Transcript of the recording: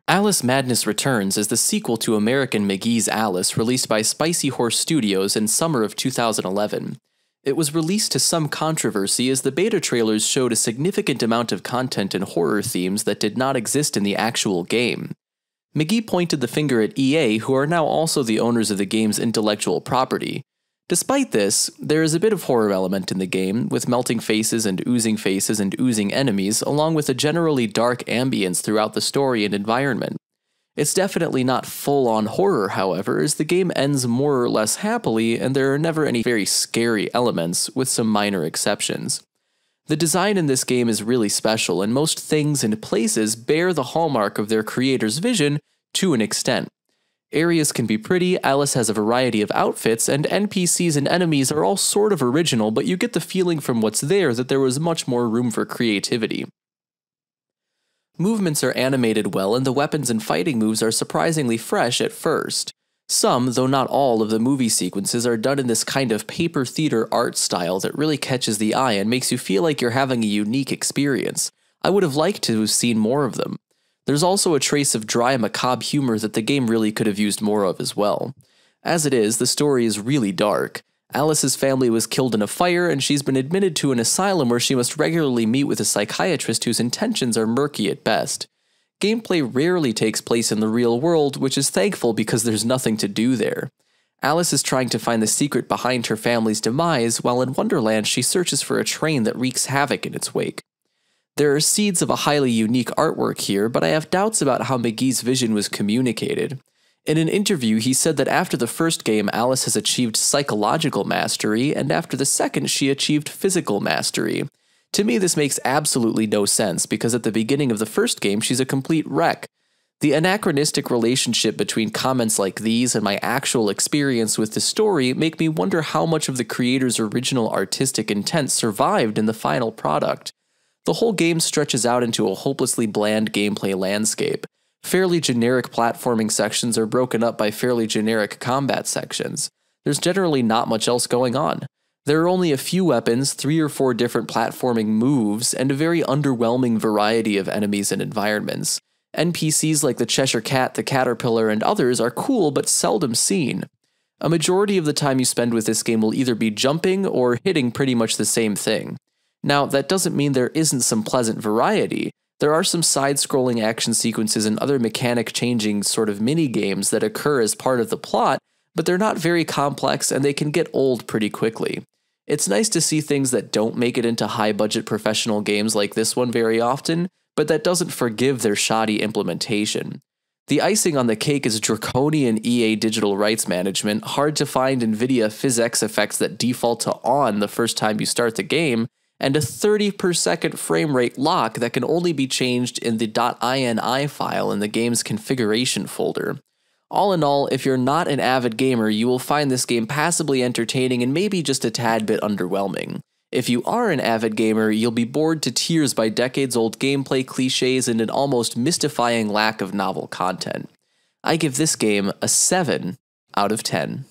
Alice Madness Returns is the sequel to American McGee's Alice, released by Spicy Horse Studios in summer of 2011. It was released to some controversy as the beta trailers showed a significant amount of content and horror themes that did not exist in the actual game. McGee pointed the finger at EA, who are now also the owners of the game's intellectual property. Despite this, there is a bit of horror element in the game, with melting faces and oozing enemies, along with a generally dark ambience throughout the story and environment. It's definitely not full-on horror, however, as the game ends more or less happily and there are never any very scary elements, with some minor exceptions. The design in this game is really special, and most things and places bear the hallmark of their creator's vision to an extent. Areas can be pretty, Alice has a variety of outfits, and NPCs and enemies are all sort of original, but you get the feeling from what's there that there was much more room for creativity. Movements are animated well, and the weapons and fighting moves are surprisingly fresh at first. Some, though not all, of the movie sequences are done in this kind of paper theater art style that really catches the eye and makes you feel like you're having a unique experience. I would have liked to have seen more of them. There's also a trace of dry, macabre humor that the game really could have used more of as well. As it is, the story is really dark. Alice's family was killed in a fire, and she's been admitted to an asylum where she must regularly meet with a psychiatrist whose intentions are murky at best. Gameplay rarely takes place in the real world, which is thankful because there's nothing to do there. Alice is trying to find the secret behind her family's demise, while in Wonderland she searches for a train that wreaks havoc in its wake. There are seeds of a highly unique artwork here, but I have doubts about how McGee's vision was communicated. In an interview, he said that after the first game, Alice has achieved psychological mastery, and after the second, she achieved physical mastery. To me, this makes absolutely no sense, because at the beginning of the first game, she's a complete wreck. The anachronistic relationship between comments like these and my actual experience with the story make me wonder how much of the creator's original artistic intent survived in the final product. The whole game stretches out into a hopelessly bland gameplay landscape. Fairly generic platforming sections are broken up by fairly generic combat sections. There's generally not much else going on. There are only a few weapons, 3 or 4 different platforming moves, and a very underwhelming variety of enemies and environments. NPCs like the Cheshire Cat, the Caterpillar, and others are cool but seldom seen. A majority of the time you spend with this game will either be jumping or hitting pretty much the same thing. Now, that doesn't mean there isn't some pleasant variety. There are some side-scrolling action sequences and other mechanic-changing sort of mini-games that occur as part of the plot, but they're not very complex and they can get old pretty quickly. It's nice to see things that don't make it into high-budget professional games like this one very often, but that doesn't forgive their shoddy implementation. The icing on the cake is draconian EA digital rights management, hard-to-find NVIDIA PhysX effects that default to on the first time you start the game, and a 30 per second frame rate lock that can only be changed in the .ini file in the game's configuration folder. All in all, if you're not an avid gamer, you will find this game passably entertaining and maybe just a tad bit underwhelming. If you are an avid gamer, you'll be bored to tears by decades-old gameplay cliches and an almost mystifying lack of novel content. I give this game a 7 out of 10.